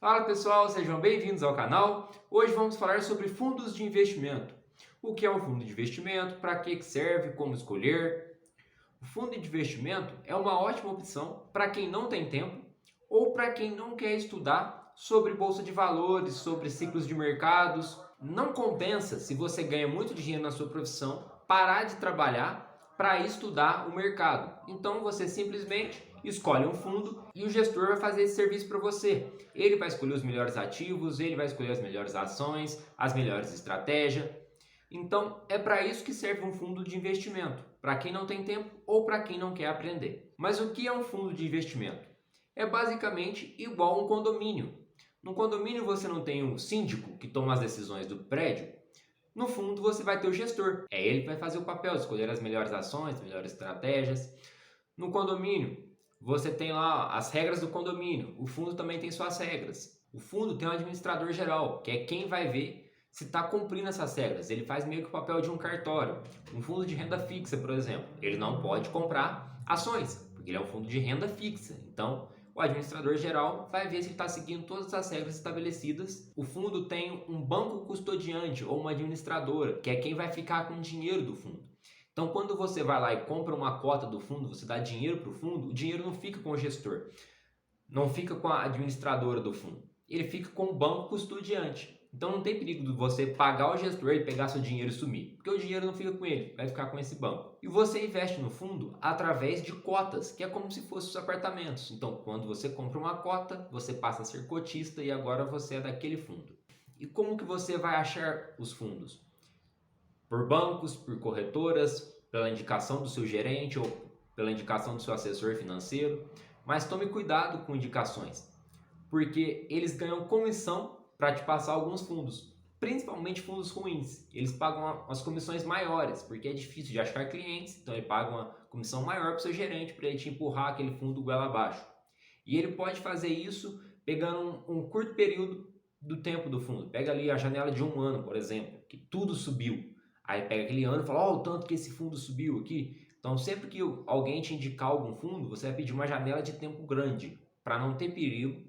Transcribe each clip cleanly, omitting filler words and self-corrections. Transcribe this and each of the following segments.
Fala pessoal, sejam bem-vindos ao canal. Hoje vamos falar sobre fundos de investimento. O que é um fundo de investimento, para que serve, como escolher. O fundo de investimento é uma ótima opção para quem não tem tempo ou para quem não quer estudar sobre bolsa de valores, sobre ciclos de mercados. Não compensa, se você ganha muito dinheiro na sua profissão, parar de trabalhar para estudar o mercado. Então você simplesmente escolhe um fundo e o gestor vai fazer esse serviço para você. Ele vai escolher os melhores ativos, ele vai escolher as melhores ações, as melhores estratégias. Então é para isso que serve um fundo de investimento, para quem não tem tempo ou para quem não quer aprender. Mas o que é um fundo de investimento? É basicamente igual a um condomínio. No condomínio você não tem um síndico que toma as decisões do prédio. No fundo, você vai ter o gestor. É ele que vai fazer o papel de escolher as melhores ações, as melhores estratégias. No condomínio, você tem lá as regras do condomínio. O fundo também tem suas regras. O fundo tem um administrador geral, que é quem vai ver se está cumprindo essas regras. Ele faz meio que o papel de um cartório. Um fundo de renda fixa, por exemplo, ele não pode comprar ações, porque ele é um fundo de renda fixa. Então, o administrador geral vai ver se ele está seguindo todas as regras estabelecidas. O fundo tem um banco custodiante ou uma administradora, que é quem vai ficar com o dinheiro do fundo. Então, quando você vai lá e compra uma cota do fundo, você dá dinheiro para o fundo, o dinheiro não fica com o gestor, não fica com a administradora do fundo, ele fica com o banco custodiante. Então não tem perigo de você pagar o gestor e pegar seu dinheiro e sumir, porque o dinheiro não fica com ele, vai ficar com esse banco. E você investe no fundo através de cotas, que é como se fossem os apartamentos. Então quando você compra uma cota, você passa a ser cotista e agora você é daquele fundo. E como que você vai achar os fundos? Por bancos, por corretoras, pela indicação do seu gerente ou pela indicação do seu assessor financeiro. Mas tome cuidado com indicações, porque eles ganham comissão para te passar alguns fundos, principalmente fundos ruins. Eles pagam as comissões maiores, porque é difícil de achar clientes, então ele paga uma comissão maior para o seu gerente, para ele te empurrar aquele fundo goela abaixo. E ele pode fazer isso pegando um curto período do tempo do fundo. Pega ali a janela de um ano, por exemplo, que tudo subiu. Aí pega aquele ano e fala, ó, o tanto que esse fundo subiu aqui. Então sempre que alguém te indicar algum fundo, você vai pedir uma janela de tempo grande, para não ter perigo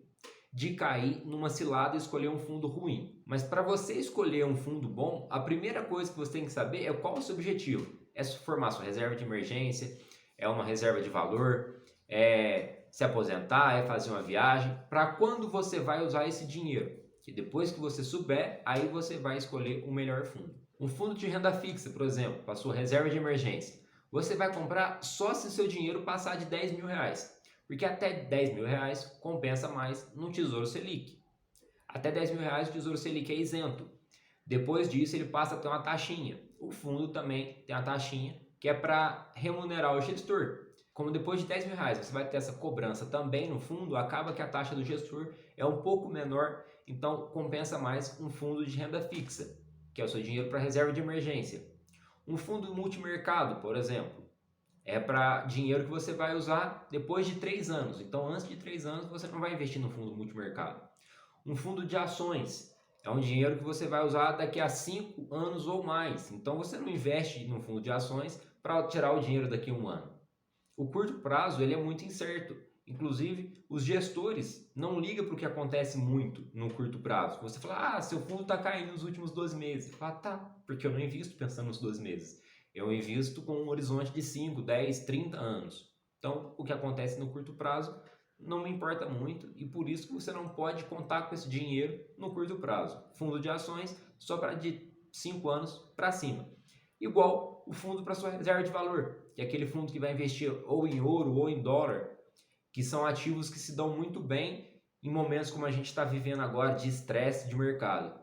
de cair numa cilada e escolher um fundo ruim. Mas para você escolher um fundo bom, a primeira coisa que você tem que saber é qual é o seu objetivo. É formar sua reserva de emergência, é uma reserva de valor, é se aposentar, é fazer uma viagem. Para quando você vai usar esse dinheiro? Que depois que você souber, aí você vai escolher o melhor fundo. Um fundo de renda fixa, por exemplo, para sua reserva de emergência. Você vai comprar só se o seu dinheiro passar de 10 mil reais. Porque até 10 mil reais compensa mais no Tesouro Selic. Até 10 mil reais o Tesouro Selic é isento. Depois disso ele passa a ter uma taxinha. O fundo também tem a taxinha que é para remunerar o gestor. Como depois de 10 mil reais você vai ter essa cobrança também no fundo, acaba que a taxa do gestor é um pouco menor, então compensa mais um fundo de renda fixa, que é o seu dinheiro para reserva de emergência. Um fundo multimercado, por exemplo, é para dinheiro que você vai usar depois de 3 anos. Então, antes de 3 anos, você não vai investir no fundo multimercado. Um fundo de ações é um dinheiro que você vai usar daqui a 5 anos ou mais. Então, você não investe no fundo de ações para tirar o dinheiro daqui a um ano. O curto prazo ele é muito incerto. Inclusive, os gestores não ligam para o que acontece muito no curto prazo. Você fala, seu fundo está caindo nos últimos 12 meses. Fala, tá, porque eu não invisto pensando nos 12 meses. Eu invisto com um horizonte de 5, 10, 30 anos. Então, o que acontece no curto prazo não me importa muito e por isso que você não pode contar com esse dinheiro no curto prazo. Fundo de ações só para de 5 anos para cima. Igual o fundo para sua reserva de valor, que é aquele fundo que vai investir ou em ouro ou em dólar, que são ativos que se dão muito bem em momentos como a gente está vivendo agora de estresse de mercado.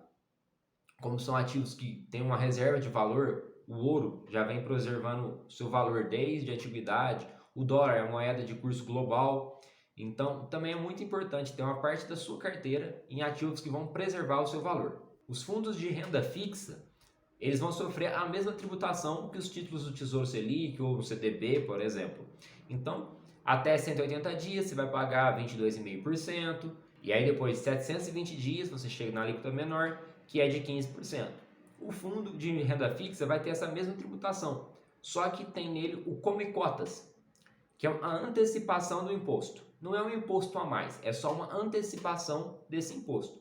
Como são ativos que têm uma reserva de valor, o ouro já vem preservando seu valor desde a antiguidade, o dólar é a moeda de curso global, então também é muito importante ter uma parte da sua carteira em ativos que vão preservar o seu valor. Os fundos de renda fixa, eles vão sofrer a mesma tributação que os títulos do Tesouro Selic ou o CDB, por exemplo. Então, até 180 dias você vai pagar 22,5%, e aí depois de 720 dias você chega na alíquota menor, que é de 15%. O fundo de renda fixa vai ter essa mesma tributação, só que tem nele o Come Cotas, que é a antecipação do imposto. não é um imposto a mais, é só uma antecipação desse imposto.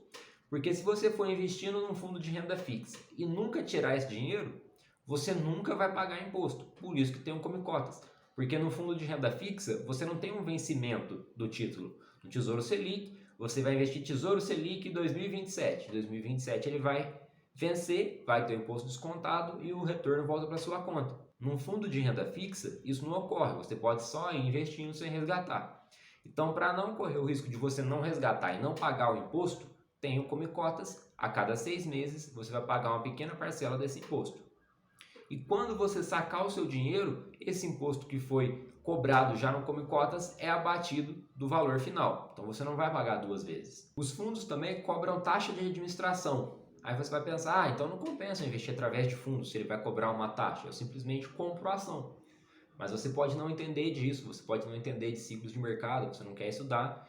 Porque se você for investindo num fundo de renda fixa e nunca tirar esse dinheiro, você nunca vai pagar imposto. Por isso que tem um come-cotas. Porque no fundo de renda fixa, você não tem um vencimento do título. No Tesouro Selic, você vai investir Tesouro Selic 2027. Em 2027 ele vai vencer, vai ter o imposto descontado e o retorno volta para sua conta. Num fundo de renda fixa, isso não ocorre. Você pode só ir investindo sem resgatar. Então, para não correr o risco de você não resgatar e não pagar o imposto, tem o come-cotas. A cada 6 meses, você vai pagar uma pequena parcela desse imposto. E quando você sacar o seu dinheiro, esse imposto que foi cobrado já no come-cotas é abatido do valor final. Então você não vai pagar 2 vezes. Os fundos também cobram taxa de administração. Aí você vai pensar, então não compensa investir através de fundos se ele vai cobrar uma taxa. Eu simplesmente compro a ação. Mas você pode não entender disso, você pode não entender de ciclos de mercado, você não quer estudar.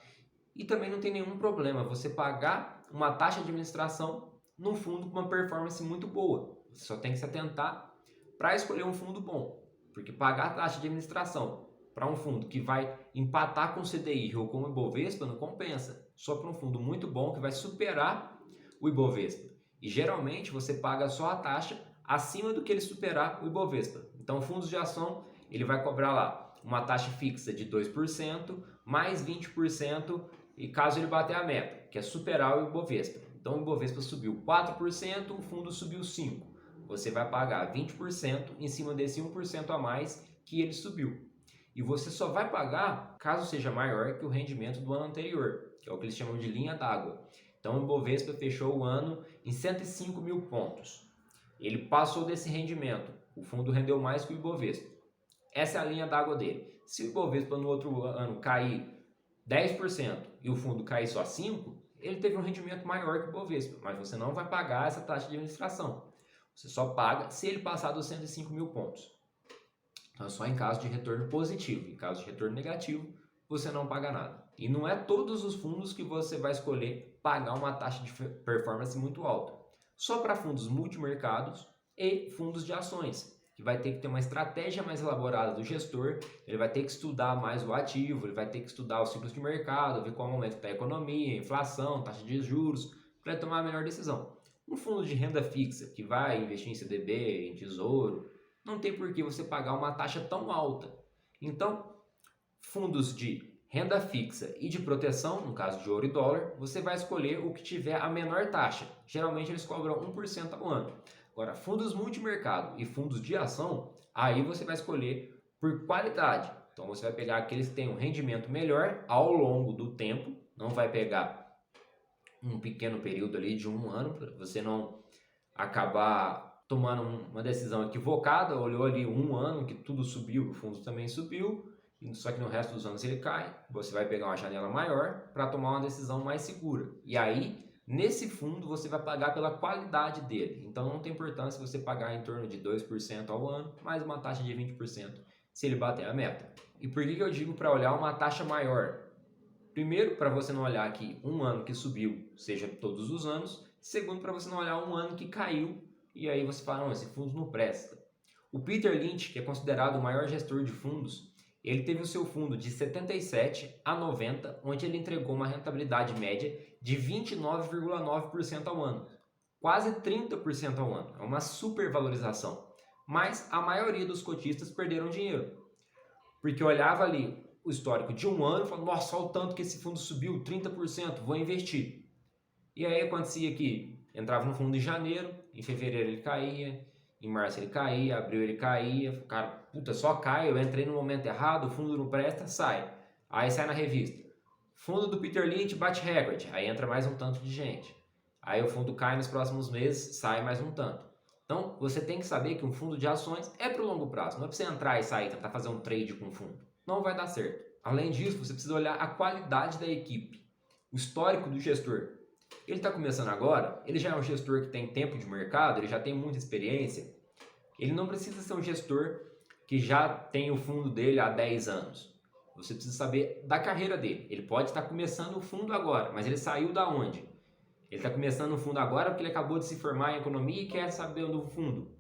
E também não tem nenhum problema você pagar uma taxa de administração num fundo com uma performance muito boa. Você só tem que se atentar para escolher um fundo bom, porque pagar a taxa de administração para um fundo que vai empatar com o CDI ou com o Ibovespa não compensa, só para um fundo muito bom que vai superar o Ibovespa. E geralmente você paga só a taxa acima do que ele superar o Ibovespa. Então, fundos de ação, ele vai cobrar lá uma taxa fixa de 2%, mais 20%, e caso ele bater a meta, que é superar o Ibovespa. Então, o Ibovespa subiu 4%, o fundo subiu 5%. Você vai pagar 20% em cima desse 1% a mais que ele subiu. E você só vai pagar caso seja maior que o rendimento do ano anterior, que é o que eles chamam de linha d'água. Então, o Ibovespa fechou o ano em 105 mil pontos. Ele passou desse rendimento. O fundo rendeu mais que o Ibovespa. Essa é a linha d'água dele. Se o Ibovespa no outro ano cair 10% e o fundo cair só 5%, ele teve um rendimento maior que o Ibovespa, mas você não vai pagar essa taxa de administração. Você só paga se ele passar dos 105 mil pontos. Então, só em caso de retorno positivo. Em caso de retorno negativo, você não paga nada. E não é todos os fundos que você vai escolher pagar uma taxa de performance muito alta. Só para fundos multimercados e fundos de ações, que vai ter que ter uma estratégia mais elaborada do gestor, ele vai ter que estudar mais o ativo, ele vai ter que estudar os ciclos de mercado, ver qual momento está a economia, inflação, taxa de juros, para tomar a melhor decisão. Um fundo de renda fixa que vai investir em CDB, em tesouro, não tem por que você pagar uma taxa tão alta. Então, fundos de renda fixa e de proteção, no caso de ouro e dólar, você vai escolher o que tiver a menor taxa. Geralmente eles cobram 1% ao ano. Agora, fundos multimercado e fundos de ação, aí você vai escolher por qualidade. Então você vai pegar aqueles que têm um rendimento melhor ao longo do tempo, não vai pegar um pequeno período ali de 1 ano, para você não acabar tomando uma decisão equivocada, olhou ali 1 ano que tudo subiu, o fundo também subiu, só que no resto dos anos ele cai, você vai pegar uma janela maior para tomar uma decisão mais segura. E aí, nesse fundo, você vai pagar pela qualidade dele. Então não tem importância você pagar em torno de 2% ao ano, mais uma taxa de 20% se ele bater a meta. E por que eu digo para olhar uma taxa maior? Primeiro, para você não olhar que 1 ano que subiu seja todos os anos. Segundo, para você não olhar 1 ano que caiu e aí você fala, não, esse fundo não presta. O Peter Lynch, que é considerado o maior gestor de fundos, ele teve o seu fundo de 77 a 90, onde ele entregou uma rentabilidade média de 29,9% ao ano. Quase 30% ao ano. É uma supervalorização. Mas a maioria dos cotistas perderam dinheiro. Porque olhava ali o histórico de 1 ano e falava, nossa, olha o tanto que esse fundo subiu, 30%, vou investir. E aí acontecia que entrava no fundo em janeiro, em fevereiro ele caía, em março ele caía, abril ele caía, cara, puta, só cai, eu entrei no momento errado, o fundo não presta, sai. Aí sai na revista. Fundo do Peter Lynch bate recorde, aí entra mais um tanto de gente. Aí o fundo cai nos próximos meses, sai mais um tanto. Então, você tem que saber que um fundo de ações é para o longo prazo, não é para você entrar e sair, tentar fazer um trade com o fundo. Não vai dar certo. Além disso, você precisa olhar a qualidade da equipe, o histórico do gestor. Ele está começando agora, ele já é um gestor que tem tempo de mercado, ele já tem muita experiência. Ele não precisa ser um gestor que já tem o fundo dele há 10 anos. Você precisa saber da carreira dele. Ele pode estar começando o fundo agora, mas ele saiu da onde? Ele está começando o fundo agora porque ele acabou de se formar em economia e quer saber do fundo.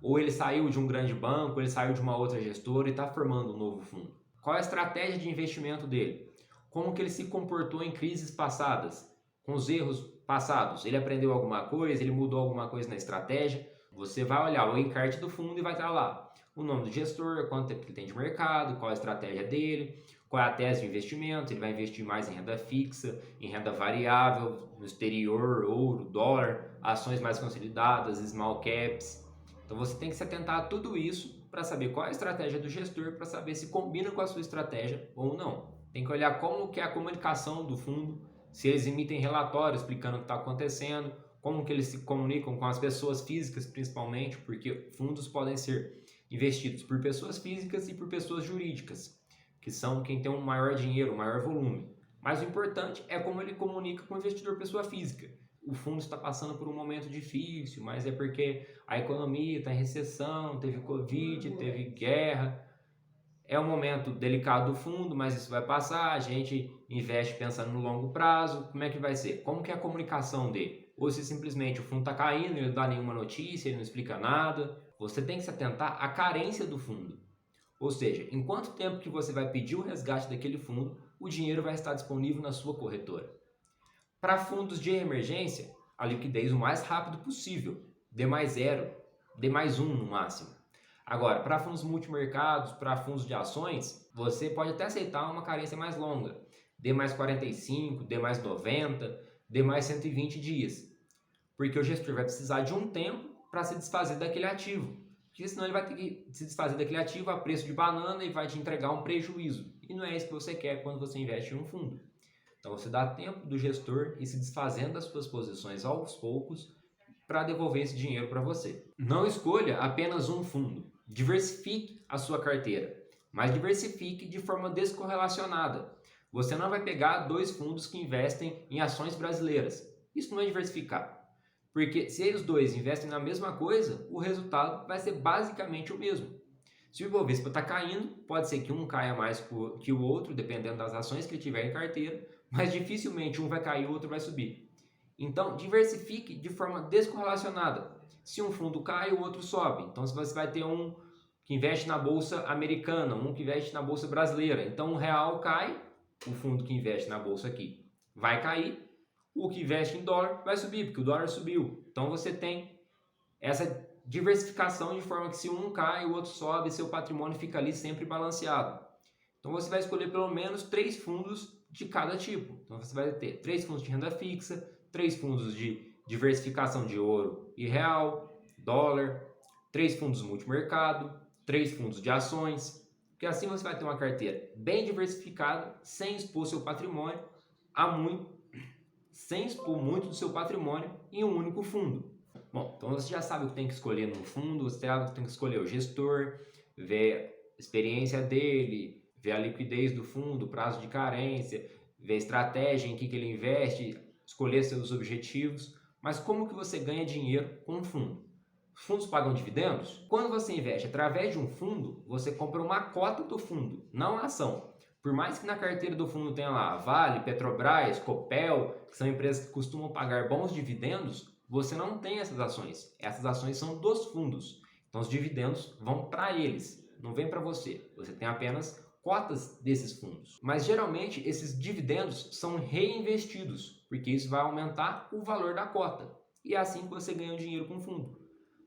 Ou ele saiu de um grande banco, ou ele saiu de uma outra gestora e está formando um novo fundo. Qual é a estratégia de investimento dele? como que ele se comportou em crises passadas, com os erros passados. Ele aprendeu alguma coisa, ele mudou alguma coisa na estratégia. Você vai olhar o encarte do fundo e vai estar lá o nome do gestor, quanto tempo ele tem de mercado, qual a estratégia dele, qual é a tese de investimento, ele vai investir mais em renda fixa, em renda variável, no exterior, ouro, dólar, ações mais consolidadas, small caps. Então você tem que se atentar a tudo isso para saber qual é a estratégia do gestor, para saber se combina com a sua estratégia ou não. Tem que olhar como que é a comunicação do fundo, se eles emitem relatórios explicando o que está acontecendo, como que eles se comunicam com as pessoas físicas principalmente, porque fundos podem ser investidos por pessoas físicas e por pessoas jurídicas, que são quem tem um maior dinheiro, um maior volume. Mas o importante é como ele comunica com o investidor pessoa física. O fundo está passando por um momento difícil, mas é porque a economia está em recessão, teve Covid, teve guerra. É um momento delicado do fundo, mas isso vai passar, a gente investe pensando no longo prazo. Como é que vai ser? Como que é a comunicação dele? Ou se simplesmente o fundo está caindo, ele não dá nenhuma notícia, ele não explica nada. Você tem que se atentar à carência do fundo. Ou seja, em quanto tempo que você vai pedir o resgate daquele fundo, o dinheiro vai estar disponível na sua corretora. Para fundos de emergência, a liquidez o mais rápido possível, D mais 0, D mais 1 no máximo. Agora, para fundos multimercados, para fundos de ações, você pode até aceitar uma carência mais longa, D mais 45, D mais 90, D mais 120 dias, porque o gestor vai precisar de um tempo para se desfazer daquele ativo, porque senão ele vai ter que se desfazer daquele ativo a preço de banana e vai te entregar um prejuízo, e não é isso que você quer quando você investe em um fundo. Então você dá tempo do gestor ir se desfazendo das suas posições aos poucos para devolver esse dinheiro para você. Não escolha apenas um fundo, diversifique a sua carteira, mas diversifique de forma descorrelacionada. Você não vai pegar dois fundos que investem em ações brasileiras, isso não é diversificar. Porque se os dois investem na mesma coisa, o resultado vai ser basicamente o mesmo. Se o Ibovespa está caindo, pode ser que um caia mais que o outro, dependendo das ações que ele tiver em carteira, mas dificilmente um vai cair e o outro vai subir. Então, diversifique de forma descorrelacionada. Se um fundo cai, o outro sobe. Então, se você vai ter um que investe na bolsa americana, um que investe na bolsa brasileira. Então, o real cai, o fundo que investe na bolsa aqui vai cair, o que investe em dólar vai subir, porque o dólar subiu. Então você tem essa diversificação de forma que se um cai, o outro sobe, seu patrimônio fica ali sempre balanceado. Então você vai escolher pelo menos 3 fundos de cada tipo. Então você vai ter 3 fundos de renda fixa, 3 fundos de diversificação de ouro e real, dólar, 3 fundos multimercado, 3 fundos de ações, porque assim você vai ter uma carteira bem diversificada, sem expor seu patrimônio sem expor muito do seu patrimônio em um único fundo. Bom, então você já sabe o que tem que escolher no fundo, você sabe que tem que escolher o gestor, ver a experiência dele, ver a liquidez do fundo, prazo de carência, ver a estratégia em que ele investe, escolher seus objetivos. Mas como que você ganha dinheiro com um fundo? Os fundos pagam dividendos? Quando você investe através de um fundo, você compra uma cota do fundo, não a ação. Por mais que na carteira do fundo tenha lá Vale, Petrobras, Copel, que são empresas que costumam pagar bons dividendos, você não tem essas ações. Essas ações são dos fundos. Então os dividendos vão para eles, não vem para você. Você tem apenas cotas desses fundos. Mas geralmente esses dividendos são reinvestidos, porque isso vai aumentar o valor da cota. E é assim que você ganha o dinheiro com o fundo.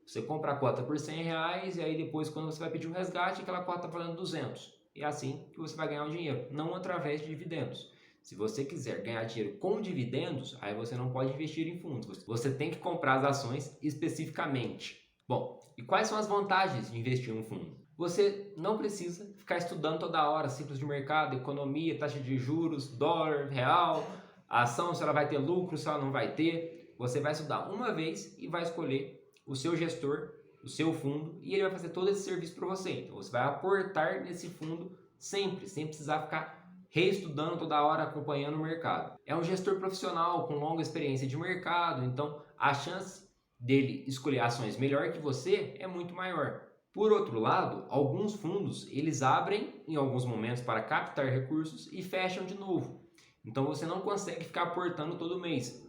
Você compra a cota por R$100 e aí depois quando você vai pedir um resgate, aquela cota está valendo 200. E é assim que você vai ganhar o dinheiro, não através de dividendos. Se você quiser ganhar dinheiro com dividendos, aí você não pode investir em fundos. Você tem que comprar as ações especificamente. Bom, e quais são as vantagens de investir em um fundo? Você não precisa ficar estudando toda hora ciclos de mercado, economia, taxa de juros, dólar, real, a ação, se ela vai ter lucro, se ela não vai ter. Você vai estudar uma vez e vai escolher o seu gestor, o seu fundo, e ele vai fazer todo esse serviço para você. Então você vai aportar nesse fundo sempre, sem precisar ficar reestudando toda hora, acompanhando o mercado. É um gestor profissional com longa experiência de mercado, então a chance dele escolher ações melhor que você é muito maior. Por outro lado, alguns fundos eles abrem em alguns momentos para captar recursos e fecham de novo. Então você não consegue ficar aportando todo mês.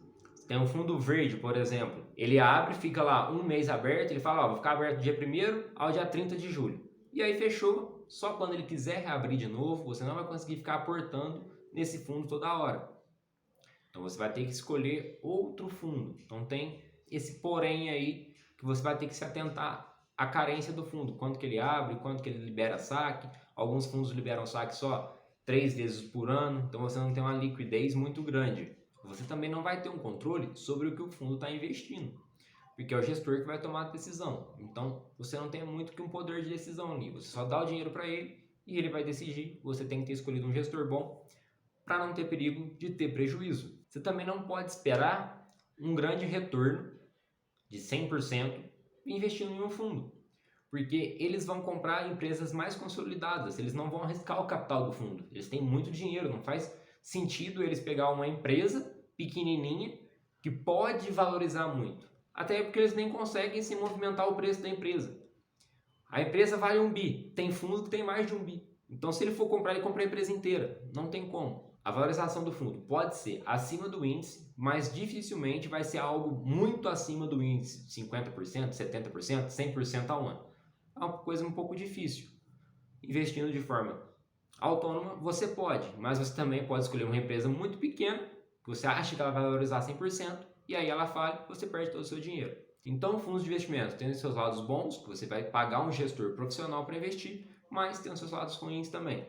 Tem um fundo verde, por exemplo, ele abre, fica lá um mês aberto, ele fala, vou ficar aberto do dia 1º ao dia 30 de julho. E aí fechou, só quando ele quiser reabrir de novo, você não vai conseguir ficar aportando nesse fundo toda hora. Então você vai ter que escolher outro fundo. Então tem esse porém aí que você vai ter que se atentar à carência do fundo, quanto que ele abre, quanto que ele libera saque. Alguns fundos liberam saque só 3 vezes por ano, então você não tem uma liquidez muito grande. Você também não vai ter um controle sobre o que o fundo está investindo, porque é o gestor que vai tomar a decisão. Então você não tem muito que um poder de decisão ali, você só dá o dinheiro para ele e ele vai decidir. Você tem que ter escolhido um gestor bom para não ter perigo de ter prejuízo. Você também não pode esperar um grande retorno de 100% investindo em um fundo, porque eles vão comprar empresas mais consolidadas, eles não vão arriscar o capital do fundo, eles têm muito dinheiro, não faz sentido eles pegar uma empresa pequenininha que pode valorizar muito, até porque eles nem conseguem se movimentar o preço da empresa. A empresa vale 1 bi, tem fundo que tem mais de 1 bi, então se ele for comprar, ele compra a empresa inteira, não tem como. A valorização do fundo pode ser acima do índice, mas dificilmente vai ser algo muito acima do índice, 50%, 70%, 100% ao ano. É uma coisa um pouco difícil. Investindo de forma autônoma, você pode, mas você também pode escolher uma empresa muito pequena, que você acha que ela vai valorizar 100%, e aí ela falha, você perde todo o seu dinheiro. Então, fundos de investimento tem os seus lados bons, que você vai pagar um gestor profissional para investir, mas tem os seus lados ruins também.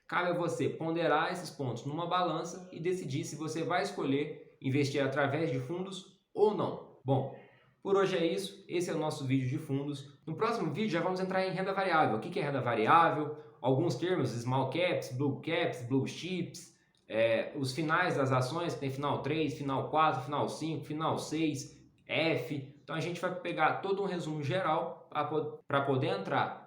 Cabe a você ponderar esses pontos numa balança e decidir se você vai escolher investir através de fundos ou não. Bom, por hoje é isso. Esse é o nosso vídeo de fundos. No próximo vídeo já vamos entrar em renda variável. O que é renda variável? Alguns termos, small caps, blue chips, os finais das ações, tem final 3, final 4, final 5, final 6, F. Então a gente vai pegar todo um resumo geral para poder entrar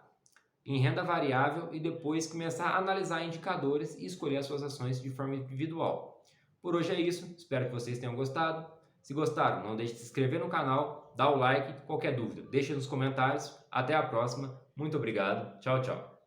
em renda variável e depois começar a analisar indicadores e escolher as suas ações de forma individual. Por hoje é isso, espero que vocês tenham gostado. Se gostaram, não deixe de se inscrever no canal, dar o like, qualquer dúvida, deixe nos comentários. Até a próxima, muito obrigado, tchau, tchau.